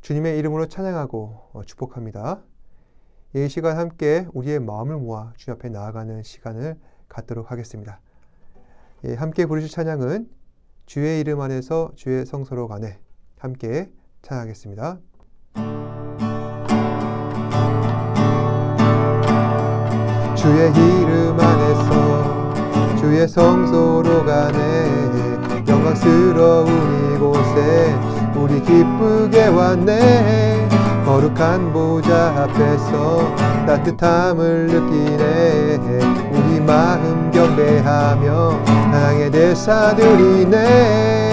주님의 이름으로 찬양하고 축복합니다. 이 시간 함께 우리의 마음을 모아 주님 앞에 나아가는 시간을 갖도록 하겠습니다. 함께 부르실 찬양은 주의 이름 안에서 주의 성소로 가네, 함께 찬양하겠습니다. 주의 이름 안에서 주의 성소로 가네, 영광스러운 이곳에 우리 기쁘게 왔네. 거룩한 보좌 앞에서 따뜻함을 느끼네. 우리 마음 경배하며 찬양의 제사 드리네.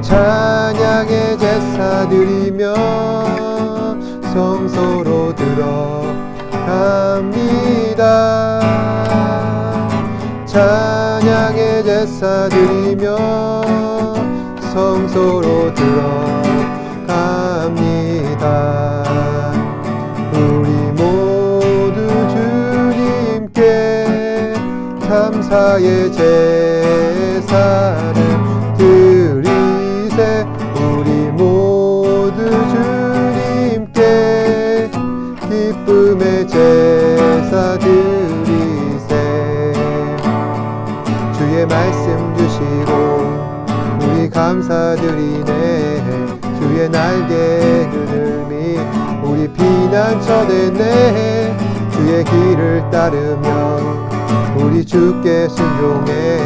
찬양의 제사 드리며 성소로 들어갑니다. 찬양의 제사 드리며 성소로 들어갑니다. 우리 모두 주님께 감사의 제사를 드리세. 우리 모두 주님께 기쁨의 제사 드리세. 주의 말씀 주시고 우리 감사드리네. 주의 날개 그늘미 우리 피난처 됐네. 주의 길을 따르며 우리 주께 순종해.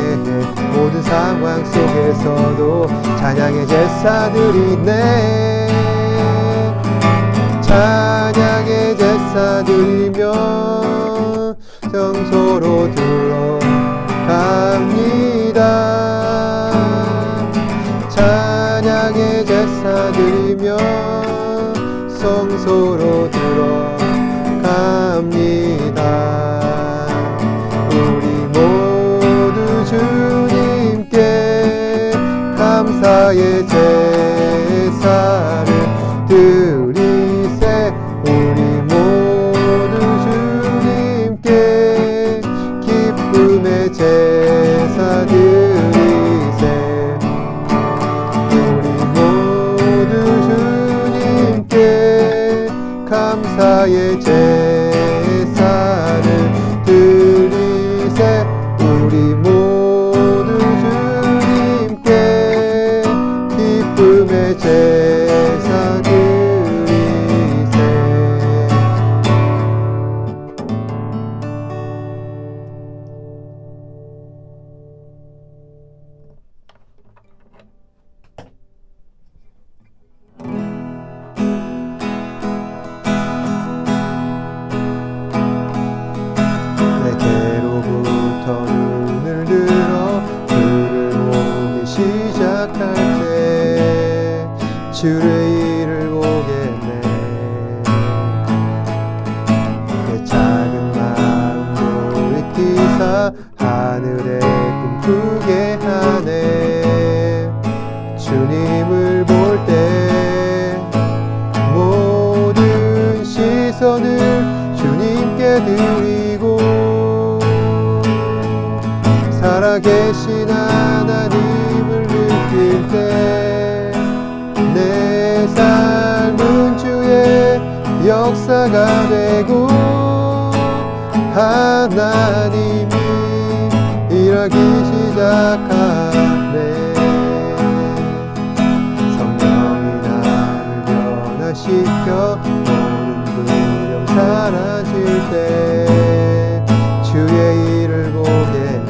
모든 상황 속에서도 찬양의 제사 드리네. 찬양의 제사 드리며 성소로 들어갑니다. 찬양의 제사 드리며 성소로 들어갑니다. 우리 모두 주님께 감사의 제사를 드리세. 우리 모두 주님께 기쁨의 제사 드리세. 감사의 제사를 드리세. 우리 모두 주님께 기쁨의 제사 드리세. 눈을 들어 주를 보기 시작할 때 주의 일을 보겠네. 내 작은 마음도 익히사 하늘에 꿈꾸게 하네. 주님을 볼 때 모든 시선을 주님께 드리고 살아계신 하나님을 느낄 때 내 삶은 주의 역사가 되고 하나님이 일하기 시작하네. 성령이 나를 변화시켜 모든 두려움 사라질 때 주의 일을 보겠네.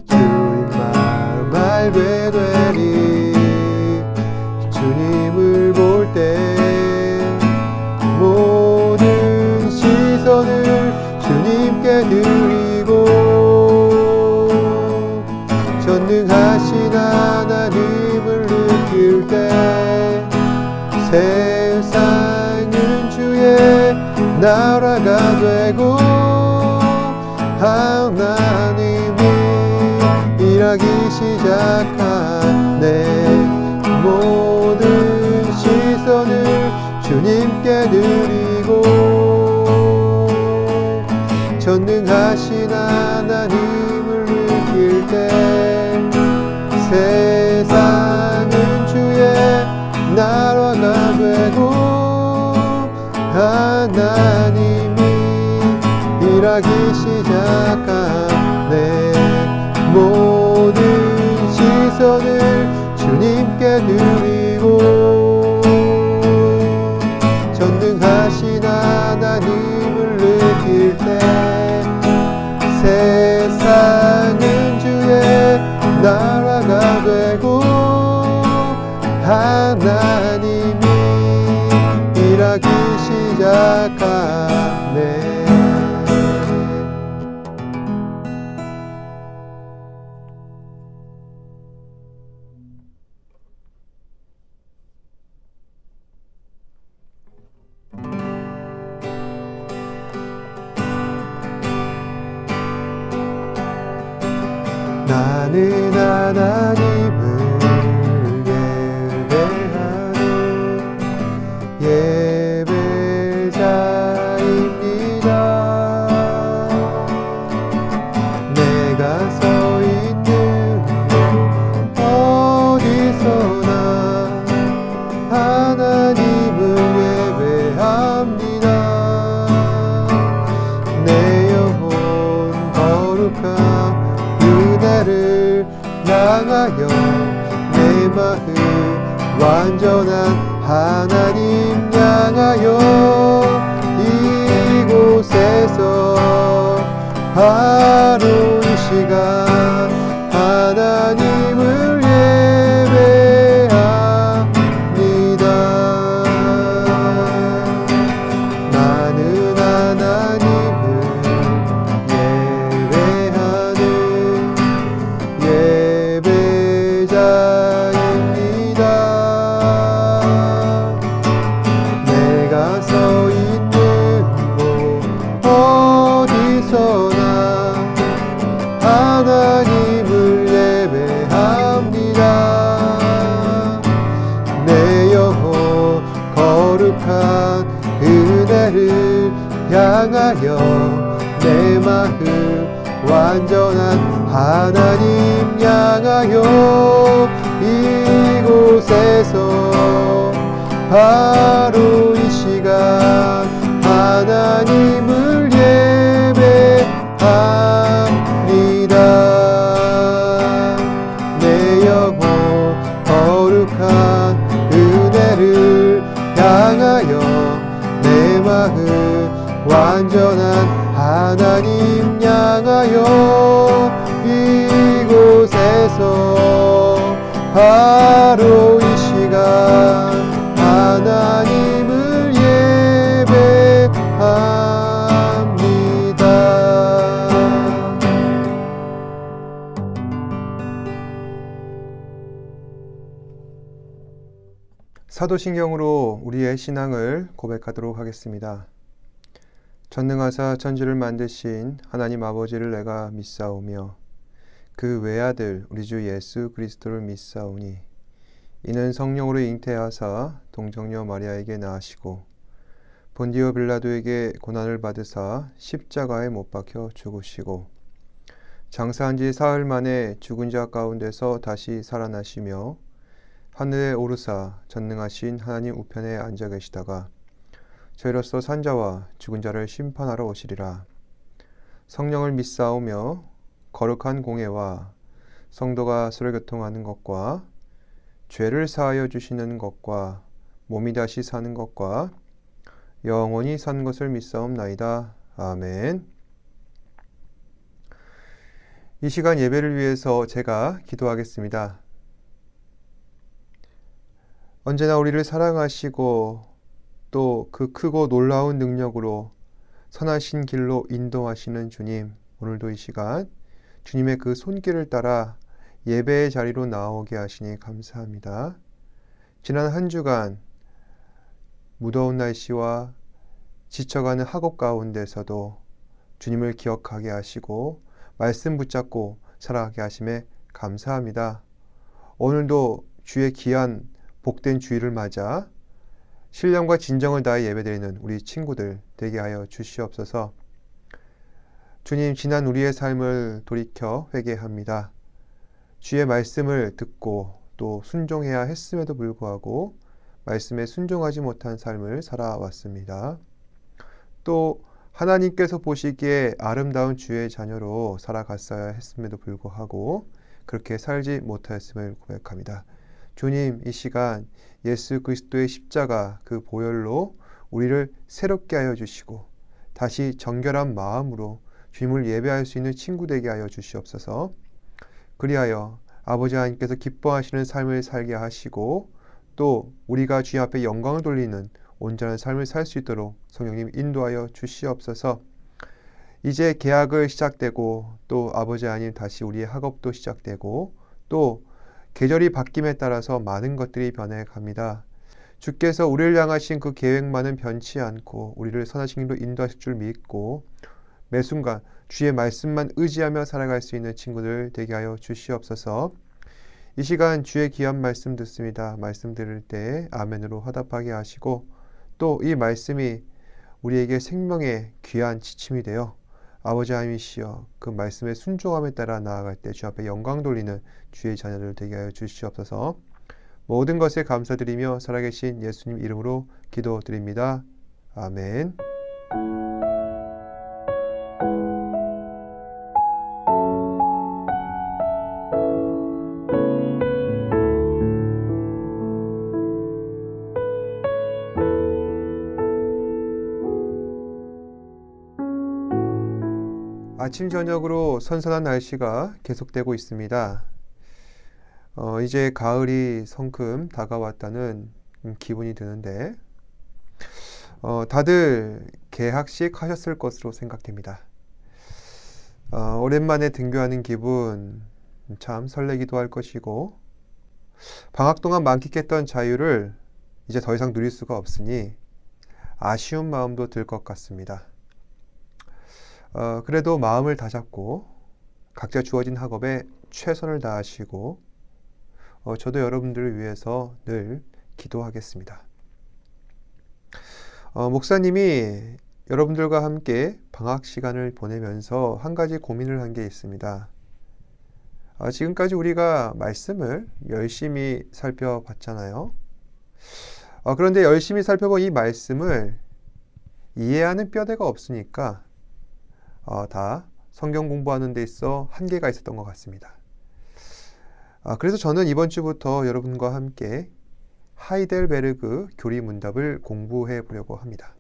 주님 마음 알게 되리. 주님을 볼 때 모든 시선을 주님께 드리고 전능하신 하나님을 느낄 때 세상은 주의 나라가 되고 하나님이 일하기 시작하네. 모든 시선을 주님께 드리고 전능하신 하나님을 느낄 때 세상은 주의 나라가 되고 하나님이 일하기 시작하네. 모든 시선을 주님께 드리고 전능하신 하나님을 느낄 때 세상은 주의 나라가 되고 하나님이 일하기 시작하네. 나는 하나님을 예배하는 예배자입니다. 내가 서 있는 곳 어디서나 하나님을 예배합니다. 내 영혼 거룩한 그대를 향하여 내 마음 완전한 하나님 향하여 이곳에서 하루 이 시간 하나님을 예배합니다. 나는 하나님을 예배하는 예배자입니다. 내가 서 있는 곳 어디서나 하나님을 예배합니다. 내 영혼 거룩한 은혜를 향하여 내 마음 완전한 하나님 향하여 이곳에서 바로 이 시간 하나님을 예배합니다. 내 영혼 거룩한 은혜를 향하여 내 마음 완전한 하나님 향하여 이곳에서 바로 이 시간 하나님을 예배합니다. 사도신경으로 우리의 신앙을 고백하도록 하겠습니다. 전능하사 천지를 만드신 하나님 아버지를 내가 믿사오며 그 외아들 우리 주 예수 그리스도를 믿사오니 이는 성령으로 잉태하사 동정녀 마리아에게 낳으시고 본디오 빌라도에게 고난을 받으사 십자가에 못 박혀 죽으시고 장사한 지 사흘 만에 죽은 자 가운데서 다시 살아나시며 하늘에 오르사 전능하신 하나님 우편에 앉아 계시다가 저희로서 산자와 죽은 자를 심판하러 오시리라. 성령을 믿사오며 거룩한 공예와 성도가 서로 교통하는 것과 죄를 사하여 주시는 것과 몸이 다시 사는 것과 영원히 사는 것을 믿사옵나이다. 아멘. 이 시간 예배를 위해서 제가 기도하겠습니다. 언제나 우리를 사랑하시고 또 그 크고 놀라운 능력으로 선하신 길로 인도하시는 주님, 오늘도 이 시간 주님의 그 손길을 따라 예배의 자리로 나오게 하시니 감사합니다. 지난 한 주간 무더운 날씨와 지쳐가는 학업 가운데서도 주님을 기억하게 하시고 말씀 붙잡고 살아가게 하심에 감사합니다. 오늘도 주의 귀한 복된 주일을 맞아 신령과 진정을 다해 예배드리는 우리 친구들 되게 하여 주시옵소서. 주님, 지난 우리의 삶을 돌이켜 회개합니다. 주의 말씀을 듣고 또 순종해야 했음에도 불구하고 말씀에 순종하지 못한 삶을 살아왔습니다. 또 하나님께서 보시기에 아름다운 주의 자녀로 살아갔어야 했음에도 불구하고 그렇게 살지 못하였음을 고백합니다. 주님, 이 시간 예수 그리스도의 십자가 그 보혈로 우리를 새롭게 하여 주시고 다시 정결한 마음으로 주님을 예배할 수 있는 친구 되게 하여 주시옵소서. 그리하여 아버지 하나님께서 기뻐하시는 삶을 살게 하시고 또 우리가 주님 앞에 영광을 돌리는 온전한 삶을 살 수 있도록 성령님 인도하여 주시옵소서. 이제 개학을 시작되고 또 아버지 하나님 다시 우리의 학업도 시작되고 또 계절이 바뀜에 따라서 많은 것들이 변해갑니다. 주께서 우리를 향하신 그 계획만은 변치 않고 우리를 선하신 길로 인도하실 줄 믿고 매 순간 주의 말씀만 의지하며 살아갈 수 있는 친구들 되게 하여 주시옵소서. 이 시간 주의 귀한 말씀 듣습니다. 말씀 들을 때 아멘으로 화답하게 하시고 또 이 말씀이 우리에게 생명의 귀한 지침이 되어 아버지 하나님이시여 그 말씀에 순종함에 따라 나아갈 때 주 앞에 영광 돌리는 주의 자녀들 되게 하여 주시옵소서. 모든 것에 감사드리며 살아계신 예수님 이름으로 기도드립니다. 아멘. 아침 저녁으로 선선한 날씨가 계속되고 있습니다. 이제 가을이 성큼 다가왔다는 기분이 드는데 다들 개학식 하셨을 것으로 생각됩니다. 오랜만에 등교하는 기분 참 설레기도 할 것이고 방학 동안 만끽했던 자유를 이제 더 이상 누릴 수가 없으니 아쉬운 마음도 들 것 같습니다. 그래도 마음을 다잡고 각자 주어진 학업에 최선을 다하시고 저도 여러분들을 위해서 늘 기도하겠습니다. 목사님이 여러분들과 함께 방학 시간을 보내면서 한 가지 고민을 한 게 있습니다. 지금까지 우리가 말씀을 열심히 살펴봤잖아요. 그런데 열심히 살펴본 이 말씀을 이해하는 뼈대가 없으니까 다 성경 공부하는 데 있어 한계가 있었던 것 같습니다. 그래서 저는 이번 주부터 여러분과 함께 하이델베르그 교리 문답을 공부해 보려고 합니다.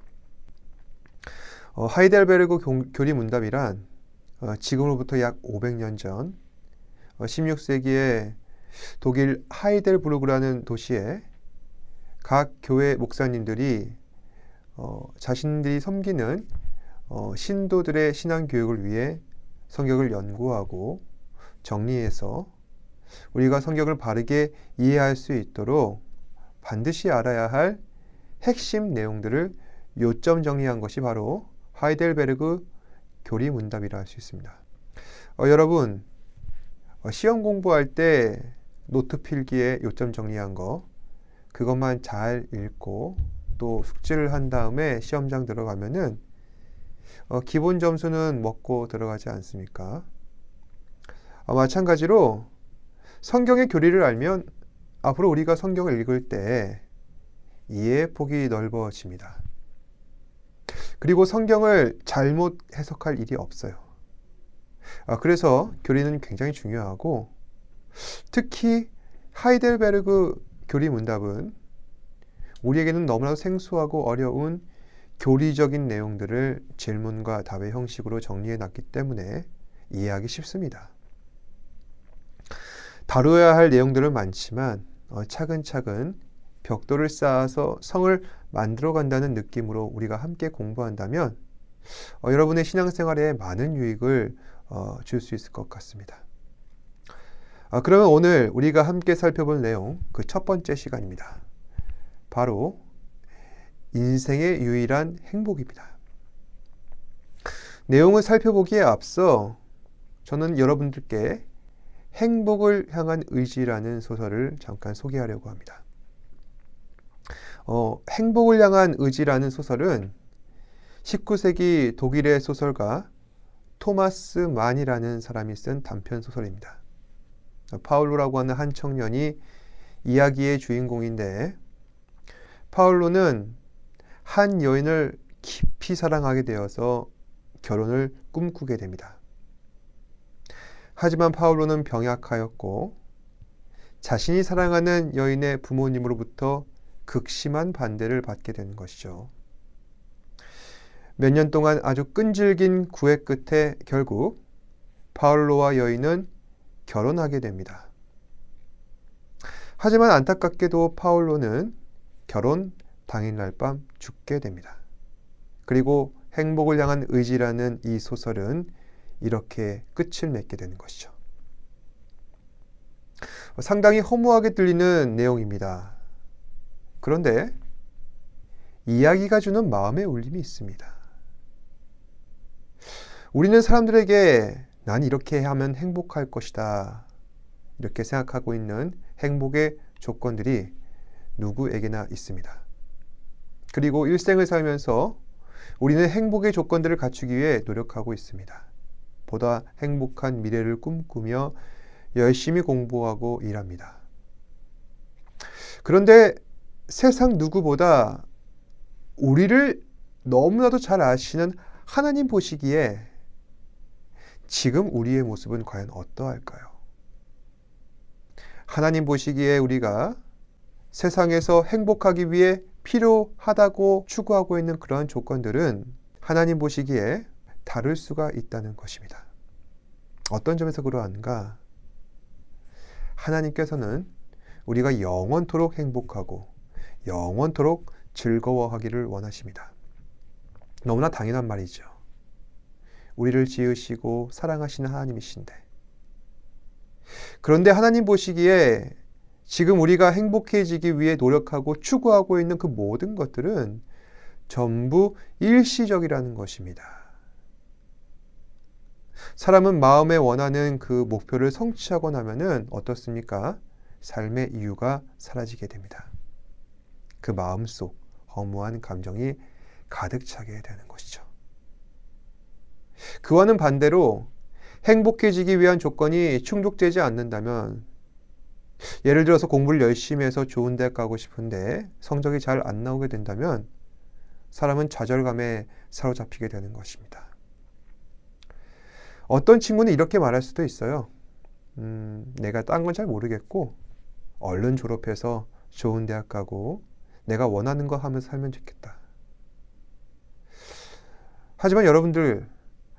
하이델베르그 교리 문답이란 지금으로부터 약 500년 전 16세기에 독일 하이델부르크라는 도시에 각 교회 목사님들이 자신들이 섬기는 신도들의 신앙교육을 위해 성경을 연구하고 정리해서 우리가 성경을 바르게 이해할 수 있도록 반드시 알아야 할 핵심 내용들을 요점 정리한 것이 바로 하이델베르그 교리 문답이라 할 수 있습니다. 여러분 시험 공부할 때 노트 필기에 요점 정리한 거 그것만 잘 읽고 또 숙지를 한 다음에 시험장 들어가면은 기본 점수는 먹고 들어가지 않습니까? 마찬가지로 성경의 교리를 알면 앞으로 우리가 성경을 읽을 때 이해의 폭이 넓어집니다. 그리고 성경을 잘못 해석할 일이 없어요. 그래서 교리는 굉장히 중요하고 특히 하이델베르그 교리 문답은 우리에게는 너무나도 생소하고 어려운 교리적인 내용들을 질문과 답의 형식으로 정리해 놨기 때문에 이해하기 쉽습니다. 다루어야 할 내용들은 많지만 차근차근 벽돌을 쌓아서 성을 만들어 간다는 느낌으로 우리가 함께 공부한다면 여러분의 신앙생활에 많은 유익을 줄 수 있을 것 같습니다. 그러면 오늘 우리가 함께 살펴볼 내용 그 첫 번째 시간입니다. 바로 인생의 유일한 행복입니다. 내용을 살펴보기에 앞서 저는 여러분들께 행복을 향한 의지라는 소설을 잠깐 소개하려고 합니다. 행복을 향한 의지라는 소설은 19세기 독일의 소설가 토마스 만이라는 사람이 쓴 단편 소설입니다. 파울로라고 하는 한 청년이 이야기의 주인공인데, 파울로는 한 여인을 깊이 사랑하게 되어서 결혼을 꿈꾸게 됩니다. 하지만 파울로는 병약하였고 자신이 사랑하는 여인의 부모님으로부터 극심한 반대를 받게 되는 것이죠. 몇 년 동안 아주 끈질긴 구애 끝에 결국 파울로와 여인은 결혼하게 됩니다. 하지만 안타깝게도 파울로는 결혼 당일날 밤 죽게 됩니다. 그리고 행복을 향한 의지라는 이 소설은 이렇게 끝을 맺게 되는 것이죠. 상당히 허무하게 들리는 내용입니다. 그런데 이야기가 주는 마음의 울림이 있습니다. 우리는 사람들에게 난 이렇게 하면 행복할 것이다, 이렇게 생각하고 있는 행복의 조건들이 누구에게나 있습니다. 그리고 일생을 살면서 우리는 행복의 조건들을 갖추기 위해 노력하고 있습니다. 보다 행복한 미래를 꿈꾸며 열심히 공부하고 일합니다. 그런데 세상 누구보다 우리를 너무나도 잘 아시는 하나님 보시기에 지금 우리의 모습은 과연 어떠할까요? 하나님 보시기에 우리가 세상에서 행복하기 위해 필요하다고 추구하고 있는 그러한 조건들은 하나님 보시기에 다를 수가 있다는 것입니다. 어떤 점에서 그러한가? 하나님께서는 우리가 영원토록 행복하고 영원토록 즐거워하기를 원하십니다. 너무나 당연한 말이죠. 우리를 지으시고 사랑하시는 하나님이신데, 그런데 하나님 보시기에 지금 우리가 행복해지기 위해 노력하고 추구하고 있는 그 모든 것들은 전부 일시적이라는 것입니다. 사람은 마음에 원하는 그 목표를 성취하고 나면은 어떻습니까? 삶의 이유가 사라지게 됩니다. 그 마음속 허무한 감정이 가득 차게 되는 것이죠. 그와는 반대로 행복해지기 위한 조건이 충족되지 않는다면, 예를 들어서 공부를 열심히 해서 좋은 대학 가고 싶은데 성적이 잘 안 나오게 된다면 사람은 좌절감에 사로잡히게 되는 것입니다. 어떤 친구는 이렇게 말할 수도 있어요. 내가 딴 건 잘 모르겠고 얼른 졸업해서 좋은 대학 가고 내가 원하는 거 하면서 살면 좋겠다. 하지만 여러분들,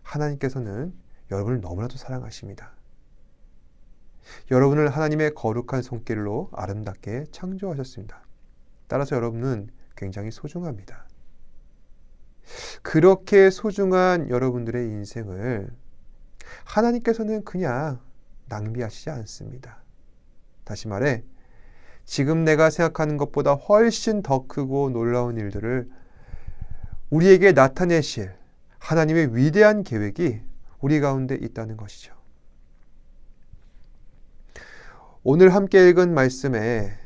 하나님께서는 여러분을 너무나도 사랑하십니다. 여러분을 하나님의 거룩한 손길로 아름답게 창조하셨습니다. 따라서 여러분은 굉장히 소중합니다. 그렇게 소중한 여러분들의 인생을 하나님께서는 그냥 낭비하시지 않습니다. 다시 말해, 지금 내가 생각하는 것보다 훨씬 더 크고 놀라운 일들을 우리에게 나타내실 하나님의 위대한 계획이 우리 가운데 있다는 것이죠. 오늘 함께 읽은 말씀에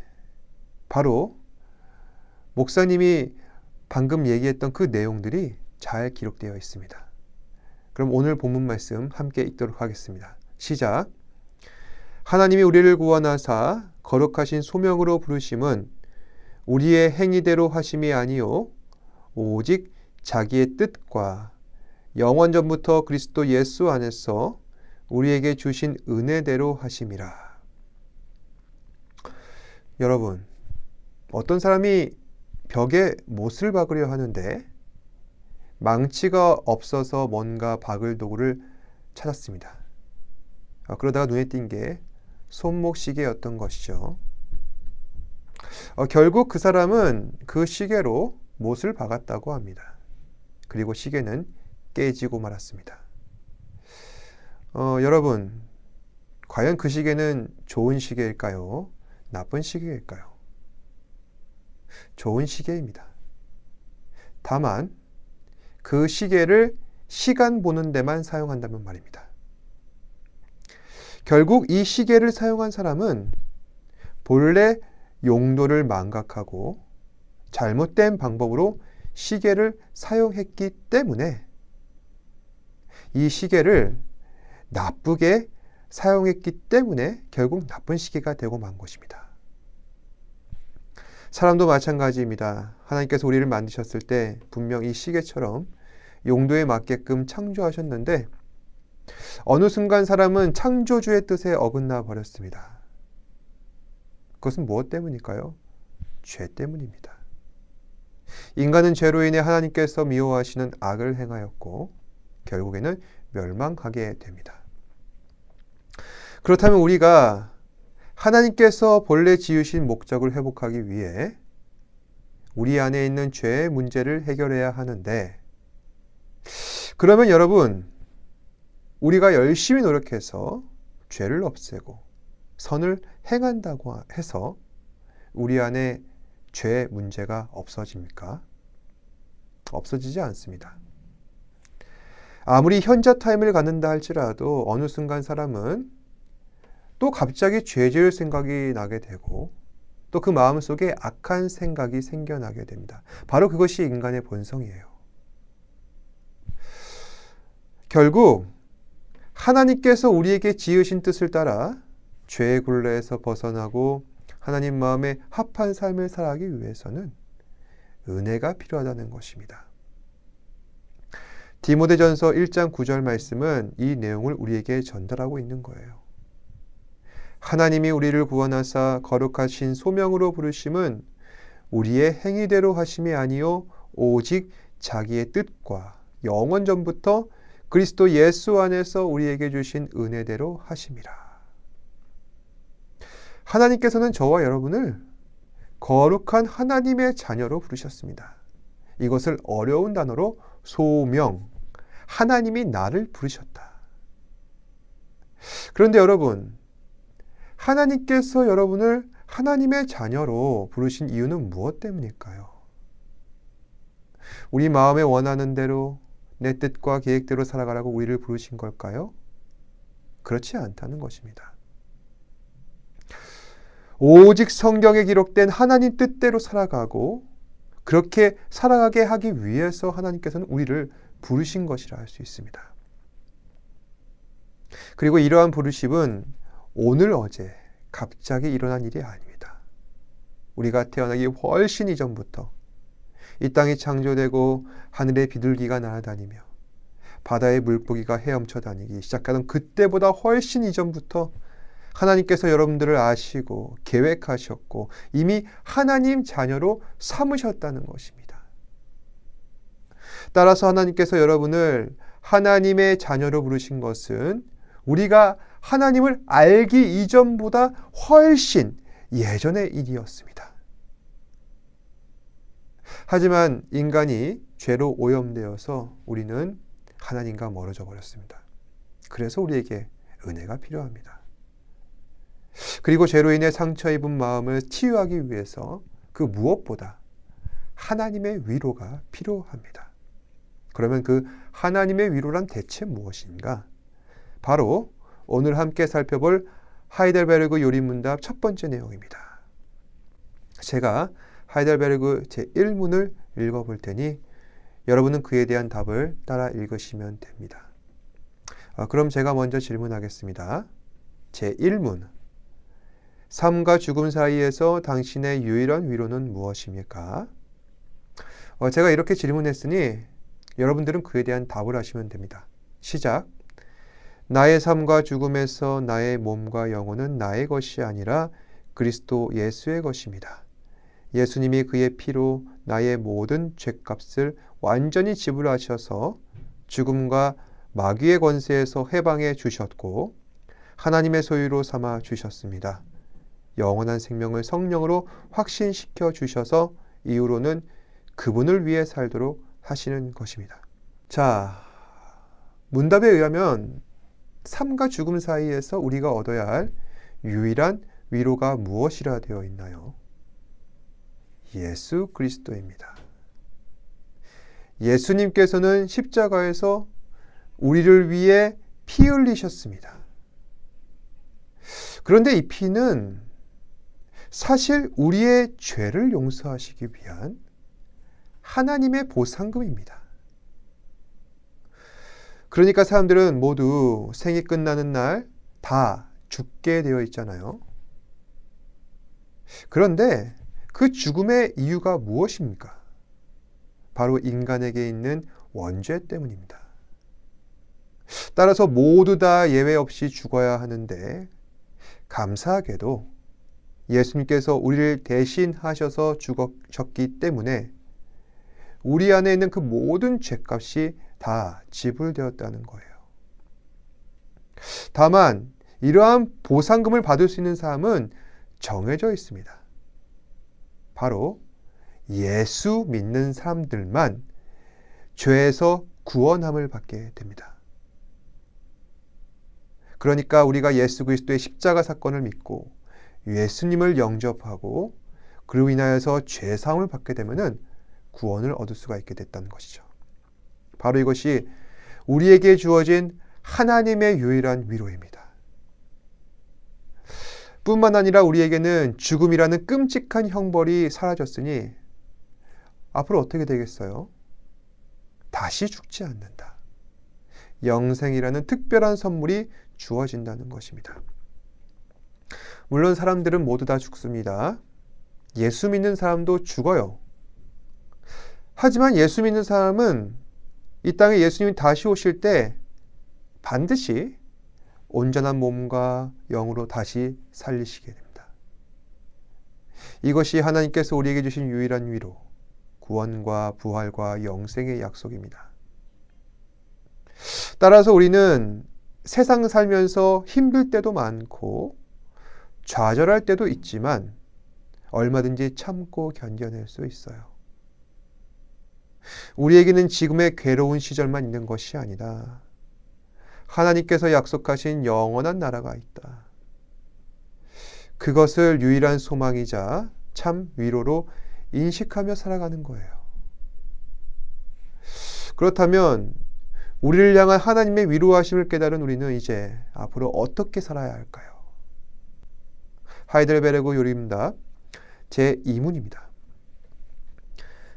바로 목사님이 방금 얘기했던 그 내용들이 잘 기록되어 있습니다. 그럼 오늘 본문 말씀 함께 읽도록 하겠습니다. 시작. 하나님이 우리를 구원하사 거룩하신 소명으로 부르심은 우리의 행위대로 하심이 아니요 오직 자기의 뜻과 영원전부터 그리스도 예수 안에서 우리에게 주신 은혜대로 하심이라. 여러분, 어떤 사람이 벽에 못을 박으려 하는데 망치가 없어서 뭔가 박을 도구를 찾았습니다. 그러다가 눈에 띈 게 손목시계였던 것이죠. 결국 그 사람은 그 시계로 못을 박았다고 합니다. 그리고 시계는 깨지고 말았습니다. 여러분, 과연 그 시계는 좋은 시계일까요? 나쁜 시계일까요? 좋은 시계입니다. 다만 그 시계를 시간 보는 데만 사용한다면 말입니다. 결국 이 시계를 사용한 사람은 본래 용도를 망각하고 잘못된 방법으로 시계를 사용했기 때문에 이 시계를 나쁘게 사용했기 때문에 결국 나쁜 시계가 되고 만 것입니다. 사람도 마찬가지입니다. 하나님께서 우리를 만드셨을 때 분명 이 시계처럼 용도에 맞게끔 창조하셨는데 어느 순간 사람은 창조주의 뜻에 어긋나 버렸습니다. 그것은 무엇 때문일까요? 죄 때문입니다. 인간은 죄로 인해 하나님께서 미워하시는 악을 행하였고 결국에는 멸망하게 됩니다. 그렇다면 우리가 하나님께서 본래 지으신 목적을 회복하기 위해 우리 안에 있는 죄의 문제를 해결해야 하는데, 그러면 여러분, 우리가 열심히 노력해서 죄를 없애고 선을 행한다고 해서 우리 안에 죄의 문제가 없어집니까? 없어지지 않습니다. 아무리 현자 타임을 갖는다 할지라도 어느 순간 사람은 또 갑자기 죄 지을 생각이 나게 되고 또 그 마음속에 악한 생각이 생겨나게 됩니다. 바로 그것이 인간의 본성이에요. 결국 하나님께서 우리에게 지으신 뜻을 따라 죄의 굴레에서 벗어나고 하나님 마음에 합한 삶을 살아가기 위해서는 은혜가 필요하다는 것입니다. 디모데전서 1장 9절 말씀은 이 내용을 우리에게 전달하고 있는 거예요. 하나님이 우리를 구원하사 거룩하신 소명으로 부르심은 우리의 행위대로 하심이 아니요 오직 자기의 뜻과 영원 전부터 그리스도 예수 안에서 우리에게 주신 은혜대로 하심이라. 하나님께서는 저와 여러분을 거룩한 하나님의 자녀로 부르셨습니다. 이것을 어려운 단어로 소명, 하나님이 나를 부르셨다. 그런데 여러분, 하나님께서 여러분을 하나님의 자녀로 부르신 이유는 무엇 때문일까요? 우리 마음에 원하는 대로 내 뜻과 계획대로 살아가라고 우리를 부르신 걸까요? 그렇지 않다는 것입니다. 오직 성경에 기록된 하나님 뜻대로 살아가고 그렇게 살아가게 하기 위해서 하나님께서는 우리를 부르신 것이라 할 수 있습니다. 그리고 이러한 부르심은 오늘 어제 갑자기 일어난 일이 아닙니다. 우리가 태어나기 훨씬 이전부터 이 땅이 창조되고 하늘의 비둘기가 날아다니며 바다의 물고기가 헤엄쳐 다니기 시작하던 그때보다 훨씬 이전부터 하나님께서 여러분들을 아시고 계획하셨고 이미 하나님 자녀로 삼으셨다는 것입니다. 따라서 하나님께서 여러분을 하나님의 자녀로 부르신 것은 우리가 하나님을 알기 이전보다 훨씬 예전의 일이었습니다. 하지만 인간이 죄로 오염되어서 우리는 하나님과 멀어져 버렸습니다. 그래서 우리에게 은혜가 필요합니다. 그리고 죄로 인해 상처 입은 마음을 치유하기 위해서 그 무엇보다 하나님의 위로가 필요합니다. 그러면 그 하나님의 위로란 대체 무엇인가? 바로 오늘 함께 살펴볼 하이델베르그 요리문답 첫 번째 내용입니다. 제가 하이델베르그 제1문을 읽어볼 테니 여러분은 그에 대한 답을 따라 읽으시면 됩니다. 그럼 제가 먼저 질문하겠습니다. 제1문. 삶과 죽음 사이에서 당신의 유일한 위로는 무엇입니까? 제가 이렇게 질문했으니 여러분들은 그에 대한 답을 하시면 됩니다. 시작. 나의 삶과 죽음에서 나의 몸과 영혼은 나의 것이 아니라 그리스도 예수의 것입니다. 예수님이 그의 피로 나의 모든 죄값을 완전히 지불하셔서 죽음과 마귀의 권세에서 해방해 주셨고 하나님의 소유로 삼아 주셨습니다. 영원한 생명을 성령으로 확신시켜 주셔서 이후로는 그분을 위해 살도록 하시는 것입니다. 자, 문답에 의하면 삶과 죽음 사이에서 우리가 얻어야 할 유일한 위로가 무엇이라 되어 있나요? 예수 그리스도입니다. 예수님께서는 십자가에서 우리를 위해 피 흘리셨습니다. 그런데 이 피는 사실 우리의 죄를 용서하시기 위한 하나님의 보상금입니다. 그러니까 사람들은 모두 생이 끝나는 날 다 죽게 되어 있잖아요. 그런데 그 죽음의 이유가 무엇입니까? 바로 인간에게 있는 원죄 때문입니다. 따라서 모두 다 예외 없이 죽어야 하는데 감사하게도 예수님께서 우리를 대신하셔서 죽으셨기 때문에 우리 안에 있는 그 모든 죄값이 다 지불되었다는 거예요. 다만 이러한 보상금을 받을 수 있는 사람은 정해져 있습니다. 바로 예수 믿는 사람들만 죄에서 구원함을 받게 됩니다. 그러니까 우리가 예수 그리스도의 십자가 사건을 믿고 예수님을 영접하고 그로 인하여서 죄사함을 받게 되면은 구원을 얻을 수가 있게 됐다는 것이죠. 바로 이것이 우리에게 주어진 하나님의 유일한 위로입니다. 뿐만 아니라 우리에게는 죽음이라는 끔찍한 형벌이 사라졌으니 앞으로 어떻게 되겠어요? 다시 죽지 않는다. 영생이라는 특별한 선물이 주어진다는 것입니다. 물론 사람들은 모두 다 죽습니다. 예수 믿는 사람도 죽어요. 하지만 예수 믿는 사람은 이 땅에 예수님이 다시 오실 때 반드시 온전한 몸과 영으로 다시 살리시게 됩니다. 이것이 하나님께서 우리에게 주신 유일한 위로, 구원과 부활과 영생의 약속입니다. 따라서 우리는 세상 살면서 힘들 때도 많고 좌절할 때도 있지만 얼마든지 참고 견뎌낼 수 있어요. 우리에게는 지금의 괴로운 시절만 있는 것이 아니다. 하나님께서 약속하신 영원한 나라가 있다. 그것을 유일한 소망이자 참 위로로 인식하며 살아가는 거예요. 그렇다면 우리를 향한 하나님의 위로하심을 깨달은 우리는 이제 앞으로 어떻게 살아야 할까요? 하이델베르그 요리입니다. 제2문입니다.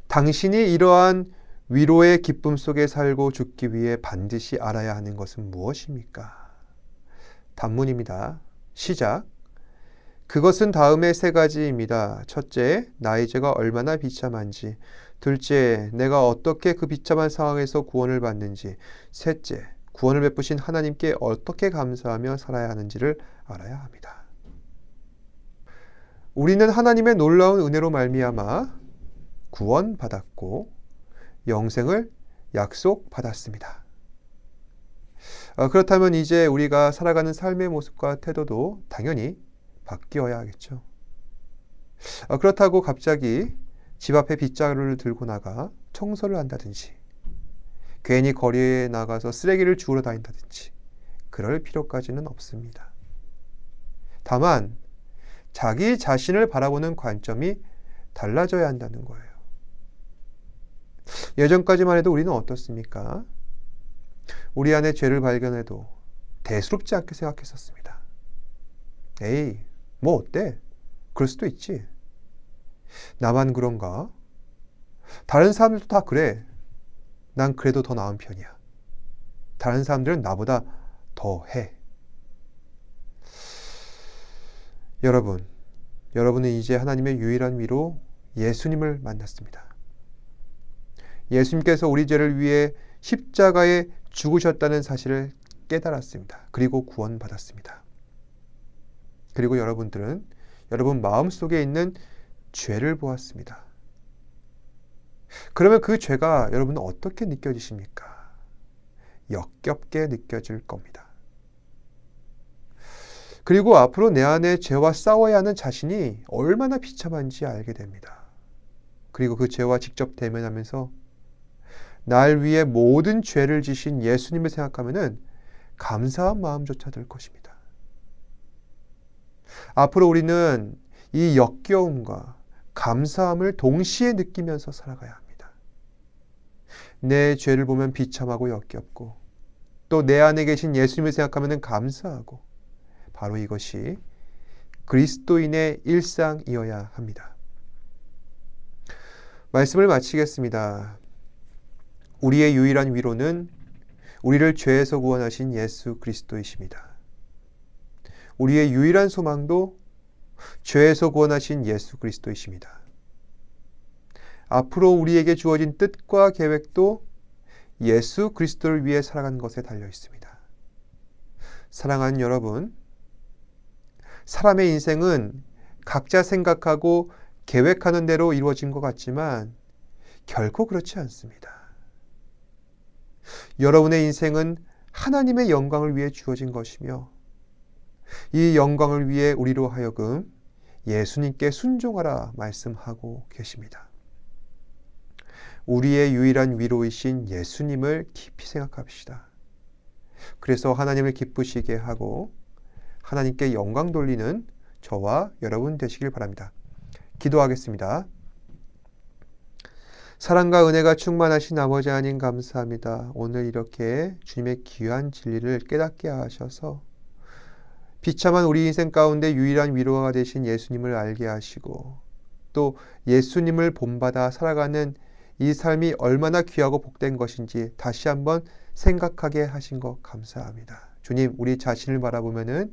당신이 이러한 위로의 기쁨 속에 살고 죽기 위해 반드시 알아야 하는 것은 무엇입니까? 단문입니다. 시작. 그것은 다음의 세 가지입니다. 첫째, 나의 죄가 얼마나 비참한지. 둘째, 내가 어떻게 그 비참한 상황에서 구원을 받는지. 셋째, 구원을 베푸신 하나님께 어떻게 감사하며 살아야 하는지를 알아야 합니다. 우리는 하나님의 놀라운 은혜로 말미암아 구원받았고 영생을 약속받았습니다. 그렇다면 이제 우리가 살아가는 삶의 모습과 태도도 당연히 바뀌어야 하겠죠. 그렇다고 갑자기 집 앞에 빗자루를 들고 나가 청소를 한다든지 괜히 거리에 나가서 쓰레기를 주우러 다닌다든지 그럴 필요까지는 없습니다. 다만 자기 자신을 바라보는 관점이 달라져야 한다는 거예요. 예전까지만 해도 우리는 어떻습니까? 우리 안에 죄를 발견해도 대수롭지 않게 생각했었습니다. 에이, 뭐 어때? 그럴 수도 있지. 나만 그런가? 다른 사람들도 다 그래. 난 그래도 더 나은 편이야. 다른 사람들은 나보다 더 해. 여러분은 이제 하나님의 유일한 위로 예수님을 만났습니다. 예수님께서 우리 죄를 위해 십자가에 죽으셨다는 사실을 깨달았습니다. 그리고 구원받았습니다. 그리고 여러분들은 여러분 마음속에 있는 죄를 보았습니다. 그러면 그 죄가 여러분은 어떻게 느껴지십니까? 역겹게 느껴질 겁니다. 그리고 앞으로 내 안에 죄와 싸워야 하는 자신이 얼마나 비참한지 알게 됩니다. 그리고 그 죄와 직접 대면하면서 날 위해 모든 죄를 지신 예수님을 생각하면은 감사한 마음조차 들 것입니다. 앞으로 우리는 이 역겨움과 감사함을 동시에 느끼면서 살아가야 합니다. 내 죄를 보면 비참하고 역겹고 또 내 안에 계신 예수님을 생각하면은 감사하고 바로 이것이 그리스도인의 일상이어야 합니다. 말씀을 마치겠습니다. 우리의 유일한 위로는 우리를 죄에서 구원하신 예수 그리스도이십니다. 우리의 유일한 소망도 죄에서 구원하신 예수 그리스도이십니다. 앞으로 우리에게 주어진 뜻과 계획도 예수 그리스도를 위해 살아가는 것에 달려 있습니다. 사랑하는 여러분, 사람의 인생은 각자 생각하고 계획하는 대로 이루어진 것 같지만 결코 그렇지 않습니다. 여러분의 인생은 하나님의 영광을 위해 주어진 것이며 이 영광을 위해 우리로 하여금 예수님께 순종하라 말씀하고 계십니다. 우리의 유일한 위로이신 예수님을 깊이 생각합시다. 그래서 하나님을 기쁘시게 하고 하나님께 영광 돌리는 저와 여러분 되시길 바랍니다. 기도하겠습니다. 사랑과 은혜가 충만하신 아버지 하나님 감사합니다. 오늘 이렇게 주님의 귀한 진리를 깨닫게 하셔서 비참한 우리 인생 가운데 유일한 위로가 되신 예수님을 알게 하시고 또 예수님을 본받아 살아가는 이 삶이 얼마나 귀하고 복된 것인지 다시 한번 생각하게 하신 것 감사합니다. 주님, 우리 자신을 바라보면은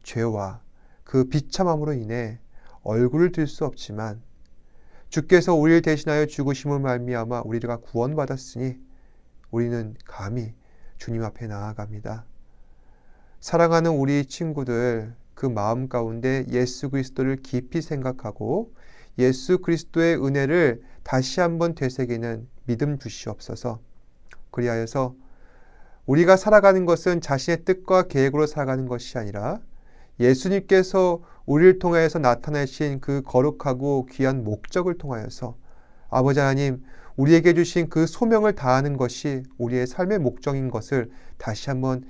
죄와 그 비참함으로 인해 얼굴을 들 수 없지만 주께서 우리를 대신하여 죽으심을 말미암아 우리가 구원받았으니 우리는 감히 주님 앞에 나아갑니다. 사랑하는 우리 친구들 그 마음 가운데 예수 그리스도를 깊이 생각하고 예수 그리스도의 은혜를 다시 한번 되새기는 믿음 주시옵소서. 그리하여서 우리가 살아가는 것은 자신의 뜻과 계획으로 살아가는 것이 아니라 예수님께서 우리를 통하여서 나타내신 그 거룩하고 귀한 목적을 통하여서 아버지 하나님 우리에게 주신 그 소명을 다하는 것이 우리의 삶의 목적인 것을 다시 한번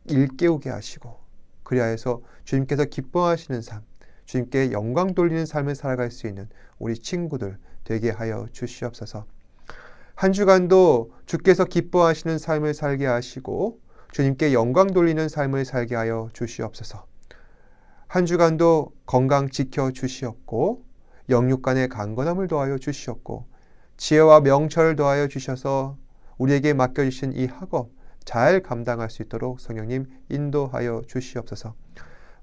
일깨우게 하시고 그리하여서 주님께서 기뻐하시는 삶, 주님께 영광 돌리는 삶을 살아갈 수 있는 우리 친구들 되게 하여 주시옵소서. 한 주간도 주께서 기뻐하시는 삶을 살게 하시고 주님께 영광 돌리는 삶을 살게 하여 주시옵소서. 한 주간도 건강 지켜 주시옵고 영육간의 강건함을 더하여 주시옵고 지혜와 명철을 더하여 주셔서 우리에게 맡겨주신 이 학업 잘 감당할 수 있도록 성령님 인도하여 주시옵소서.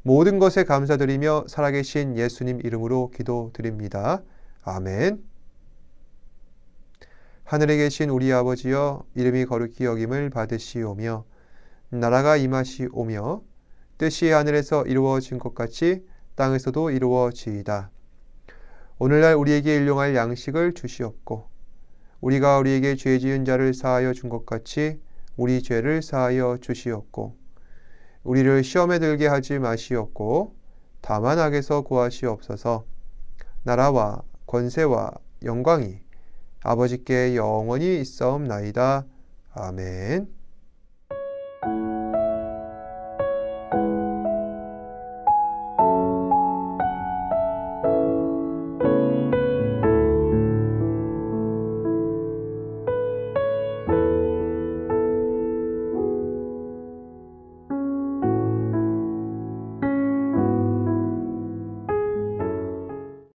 모든 것에 감사드리며 살아계신 예수님 이름으로 기도드립니다. 아멘. 하늘에 계신 우리 아버지여 이름이 거룩히 여김을 받으시오며 나라가 임하시오며 뜻이 하늘에서 이루어진 것 같이 땅에서도 이루어지이다. 오늘날 우리에게 일용할 양식을 주시옵고 우리가 우리에게 죄 지은 자를 사하여 준 것 같이 우리 죄를 사하여 주시옵고 우리를 시험에 들게 하지 마시옵고 다만 악에서 구하시옵소서. 나라와 권세와 영광이 아버지께 영원히 있사옵나이다. 아멘.